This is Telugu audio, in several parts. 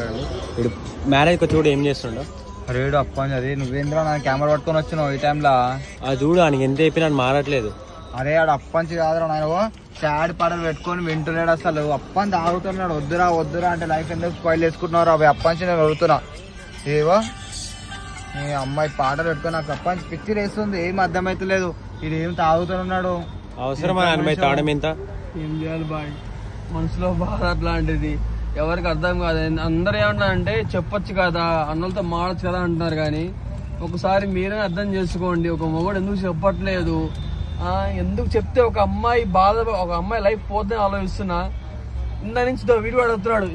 ఇప్పుడు మ్యారేజ్కి వచ్చి కూడా ఏం చేస్తుండో రేడు అప్పని అది నువ్వేంద్రా నా కెమెరా పట్టుకొని వచ్చినావు ఈ టైంలో. అది చూడు ఆయనకి ఎంత చెప్పినా మారట్లేదు. అరే ఆడు అప్పంచి కాదురా నాయన సాడ్ పాటలు పెట్టుకొని వింటున్నాడు. అసలు అప్పని తాగుతున్నాడు. వద్దురా వద్దురా అంటే లైఫ్ ఎందుకు స్పాయిల్ చేసుకుంటున్నారు అవి అప్పంచి నేను అడుగుతున్నా. ఏవో నీ అమ్మాయి పాటలు పెట్టుకొని నాకు అప్పంచి పిచ్చి వేస్తుంది. ఏం అర్థమైతలేదు. ఇది ఏం తాగుతున్నాడు. అవసరం అమ్మాయి తాగడం ఎంత? ఏం చేయాలి బాయ్, మనసులో బాధ అట్లాంటిది ఎవరికి అర్థం కాదు. అందరు ఏమన్నారంటే చెప్పొచ్చు కదా, అన్నలతో మాడచ్చు కదా అంటున్నారు. కానీ ఒకసారి మీరే అర్థం చేసుకోండి. ఒక మొగుడు ఎందుకు చెప్పట్లేదు, ఎందుకు చెప్తే ఒక అమ్మాయి బాధ, ఒక అమ్మాయి లైఫ్ పోతే ఆలోచిస్తున్నా. ఇందా నుంచి వీడియో అడుగుతున్నాడు,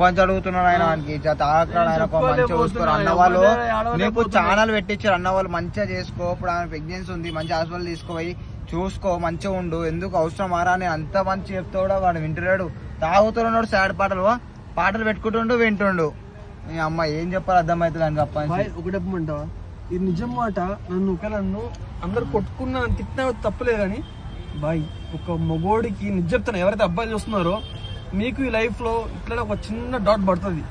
పంచి అడుగుతున్నాడు ఆయన. అన్న వాళ్ళు నీకు ఛానల్ పెట్టించారు. అన్న వాళ్ళు మంచిగా చేసుకో. ఇప్పుడు ఆయన ప్రెగ్నెన్సీ ఉంది, మంచి హాస్పిటల్ తీసుకోపోయి చూసుకో, మంచిగా ఉండు. ఎందుకు అవసరం మారా అని అంత మంచి చెప్తా కూడా వాడు వింటున్నాడు. తాగుతున్నాడు. సాడ్ పాటలు పెట్టుకుంటుండు, వింటుండు. నీ అమ్మ ఏం చెప్పాలి అర్థమవుతుంది అని తప్ప. ఒకటేమంటావా, ఇది నిజం మాట. నన్ను అందరు కొట్టుకున్నా తిట్టినా తప్పలేదు. కానీ బాయ్ ఒక మగోడికి నిజం చెప్తాను, ఎవరైతే అబ్బాయిలు చూస్తున్నారో మీకు ఈ లైఫ్ లో ఇట్లా ఒక చిన్న డాట్ పడుతుంది,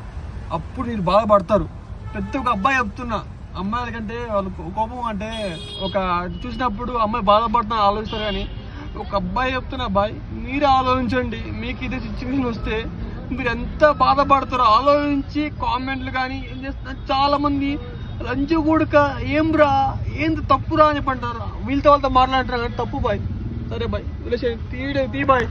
అప్పుడు మీరు బాధపడతారు. ప్రతి ఒక్క అబ్బాయి చెప్తున్నా, అమ్మాయిల కంటే వాళ్ళు కోపం అంటే ఒక చూసినప్పుడు అమ్మాయి బాధపడుతున్నా ఆలోచిస్తారు. కానీ ఒక అబ్బాయి చెప్తున్నా బాయ్ మీరు ఆలోచించండి. మీకు ఇదే సిచ్యువేషన్ వస్తే మీరు ఎంత బాధపడతారో ఆలోచించి కామెంట్లు కానీ ఏం చేస్తున్నారు. చాలా మంది లంచ్ కూడక ఏం రా ఏంది తప్పురా అని చెప్పంటారు. వీళ్ళతో వాళ్ళతో మాట్లాడుతున్నారు. తప్పు బాయ్. సరే బాయ్, తీ బాయ్.